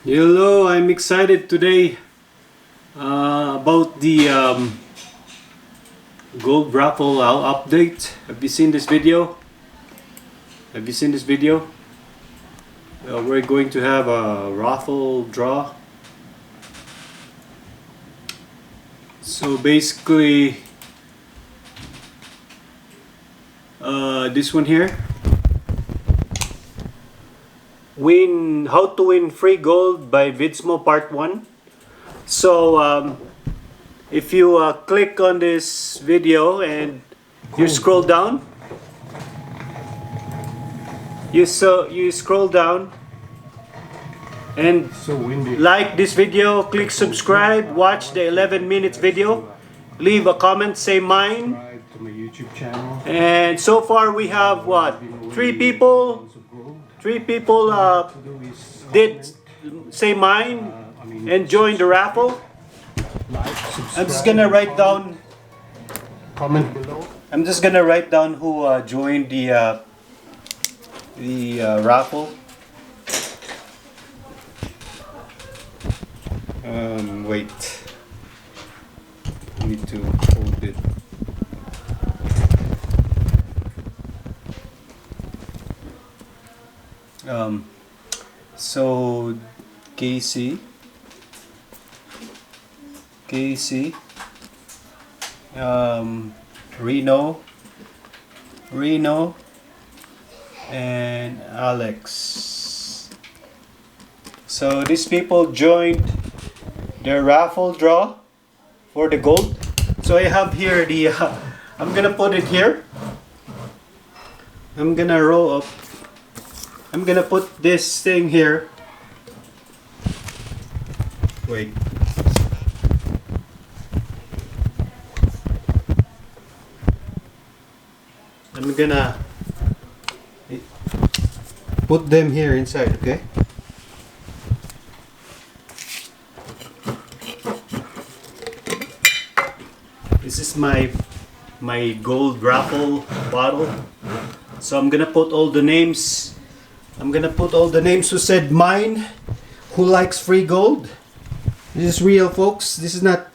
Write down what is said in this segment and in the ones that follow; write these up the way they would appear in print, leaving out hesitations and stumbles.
Hello, I'm excited today about the gold raffle update. Have you seen this video? We're going to have a raffle draw. So basically, this one here. How to win free gold by VIDZMO Part 1. So if you click on this video and you scroll down, you scroll down and like this video, click subscribe, watch the 11 minutes video, leave a comment, say mine. To my YouTube channel. And so far we have what? Three people did say mine and join the raffle. I'm just gonna write down. Comment below. I'm just gonna write down who joined the raffle. Wait. I need to hold it. So Casey, Reno, and Alex. So these people joined the raffle draw for the gold. So I have here the. I'm gonna put it here. I'm gonna roll up. I'm gonna put this thing here. Wait. I'm gonna put them here inside, okay? This is my gold raffle bottle. So I'm gonna put all the names. I'm gonna put all the names who said mine, who likes free gold. This is real, folks. This is not,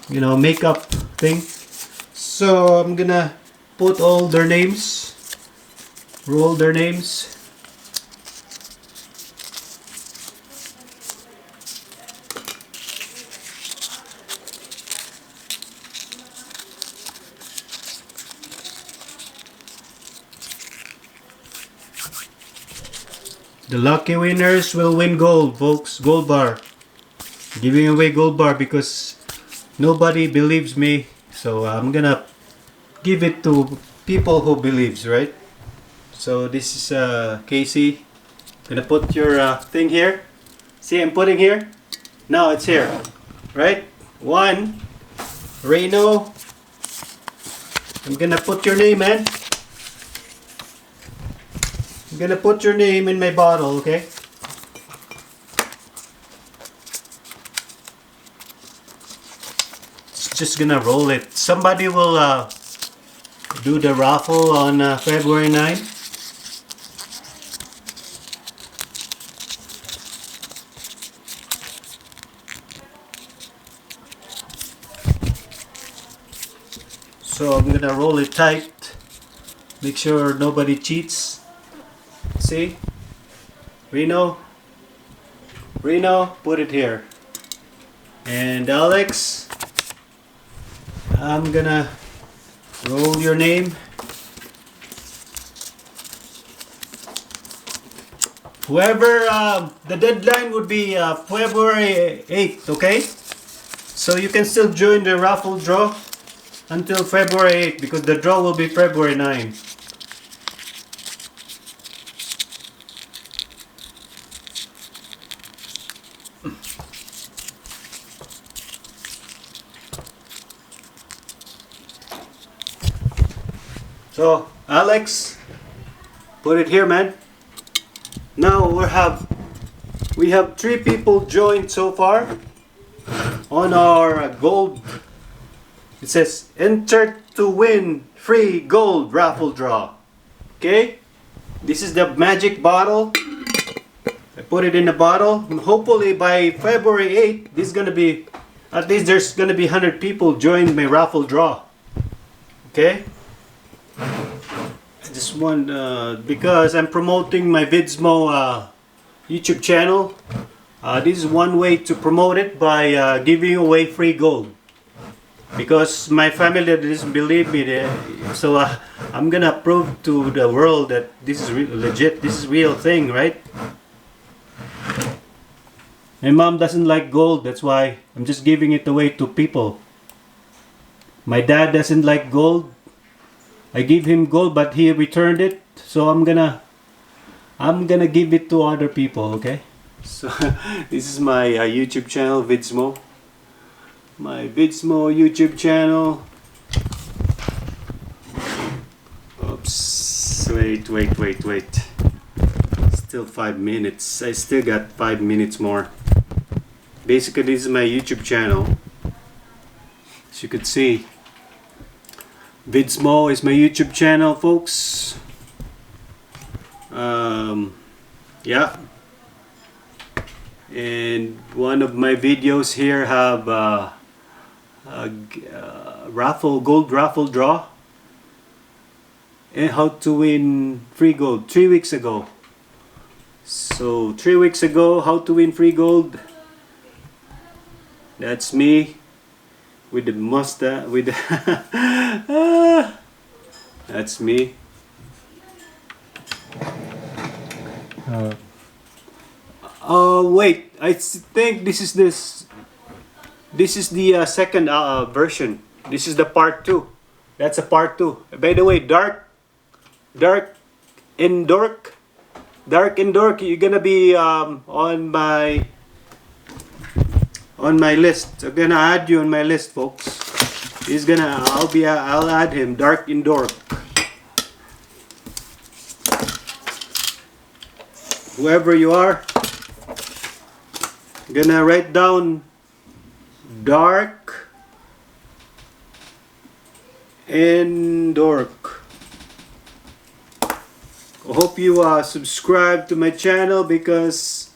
makeup thing. So I'm gonna put all their names, roll their names. The lucky winners will win gold, folks. Gold bar. Giving away gold bar because nobody believes me. So I'm gonna give it to people who believes, right? So this is Casey. Gonna put your thing here. See, I'm putting here. Now it's here, right? One. Reno. I'm gonna put your name, man. I'm gonna put your name in my bottle, okay? Just gonna roll it. Somebody will do the raffle on February 9. So I'm gonna roll it tight. Make sure nobody cheats. See? Reno, put it here. And Alex, I'm gonna roll your name. Whoever, the deadline would be February 8th, okay? So you can still join the raffle draw until February 8th because the draw will be February 9. So Alex, put it here, man. Now we have 3 people joined so far on our gold. It says enter to win free gold raffle draw. Okay, this is the magic bottle. I put it in a bottle. Hopefully by February 8th, this is gonna be, at least there's gonna be 100 people join my raffle draw. Okay? I just want, because I'm promoting my VIDZMO YouTube channel. This is one way to promote it, by giving away free gold. Because my family doesn't believe me, so I'm gonna prove to the world that this is legit, this is real thing, right? My mom doesn't like gold, that's why I'm just giving it away to people. My dad doesn't like gold. I give him gold, but he returned it, so I'm gonna give it to other people, okay? So this is my YouTube channel, VIDZMO. My VIDZMO YouTube channel. Oops, wait. Still 5 minutes. I still got 5 minutes more. Basically, this is my YouTube channel. As you could see, VIDZMO is my YouTube channel, folks. Yeah. And one of my videos here have raffle, gold raffle draw, and how to win free gold 3 weeks ago. So 3 weeks ago, how to win free gold. That's me with the mustache, with the that's me. Wait, I think this is the second version. This is the part 2. That's a part 2. By the way, dark and dork, you're gonna be on my list. I'm gonna add you on my list, folks. I'll add him, dark and dork. Whoever you are, I'm gonna write down dark and dork. I hope you subscribe to my channel, because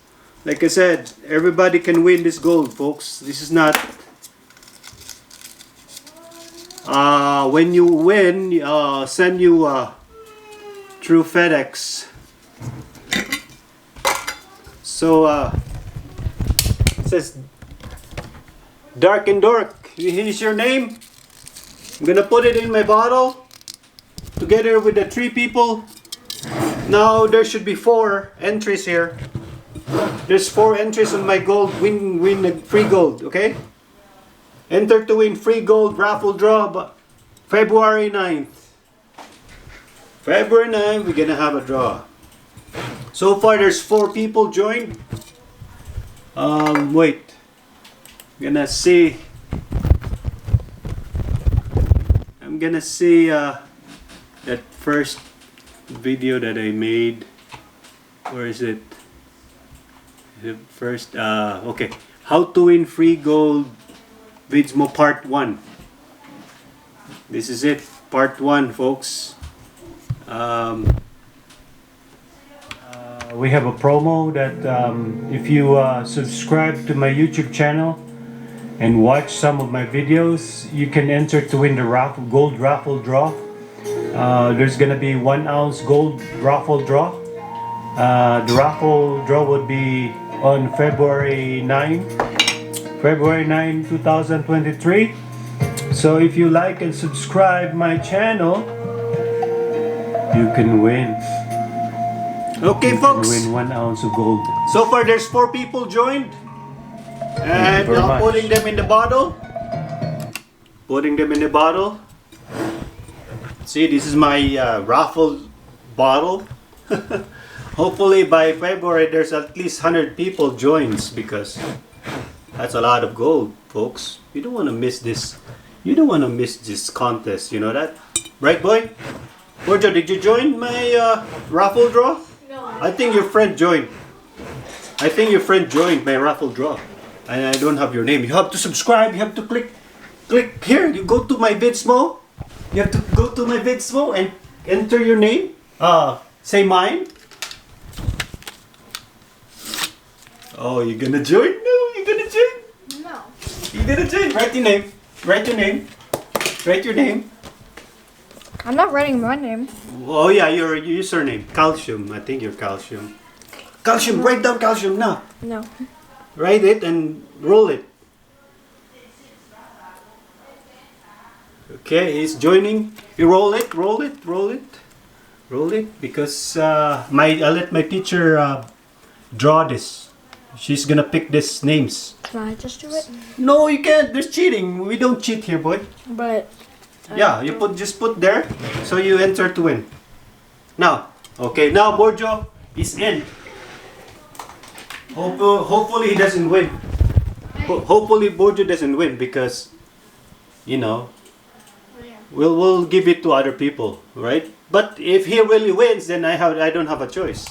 like I said, everybody can win this gold, folks. This is not when you win, send you through FedEx. So it says dark and dork. Here's your name. I'm gonna put it in my bottle together with the 3 people. Now there should be 4 entries here. There's 4 entries on my gold win free gold, okay? Enter to win free gold raffle draw February 9th. February 9th, we're gonna have a draw. So far there's 4 people joined. Wait. I'm gonna see that first video that I made. Where is it? The first okay, how to win free gold VIDZMO part 1. This is it, part 1, folks. We have a promo that if you subscribe to my YouTube channel and watch some of my videos, you can enter to win the gold raffle draw. There's gonna be 1 ounce gold raffle draw. The raffle draw would be on February 9, 2023. So if you like and subscribe my channel, you can win. Okay, folks. Win 1 ounce of gold. So far, there's 4 people joined, and I'm putting them in the bottle. See, this is my raffle bottle. Hopefully by February, there's at least 100 people joins, because that's a lot of gold, folks. You don't want to miss this. You don't want to miss this contest. You know that, right, boy? Borjo, did you join my raffle draw? No. I think your friend joined. My raffle draw. And I don't have your name. You have to subscribe. You have to click here. You go to my VIDZMO. You have to go to my VIDZMO and enter your name. Say mine. Oh, you gonna join? No, you gonna join? No. You gonna join? Write your name. Write your name. Write your name. I'm not writing my name. Oh yeah, your username. Calcium. I think you're calcium. Calcium. Write down calcium now. No. Write it and roll it. Okay, he's joining. You roll it, roll it, roll it, roll it. Because I let my teacher draw this. She's gonna pick these names. Can I just do it? No, you can't. There's cheating. We don't cheat here, boy. But. Yeah, you just put there, so you enter to win. Now, okay, now Borjo is in. Hopefully he doesn't win. Hopefully Borjo doesn't win because, you know, we'll give it to other people, right? But if he really wins, then I don't have a choice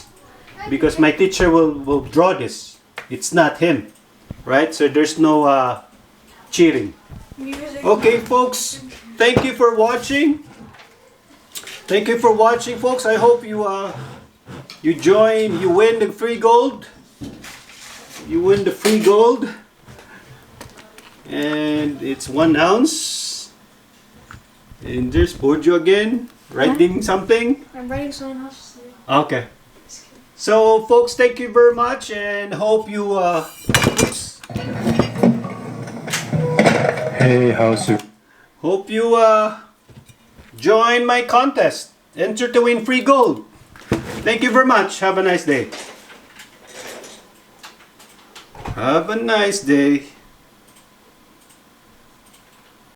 because my teacher will draw this. It's not him, right? So there's no cheating. Okay, folks. Thank you for watching. Thank you for watching, folks. I hope you join. You win the free gold. You win the free gold, and it's 1 ounce. And there's Borjo again, writing something. I'm writing someone else. Okay. So, folks, thank you very much, and hope you. Oops. Hey, how's it? Hope you join my contest. Enter to win free gold. Thank you very much. Have a nice day. Have a nice day.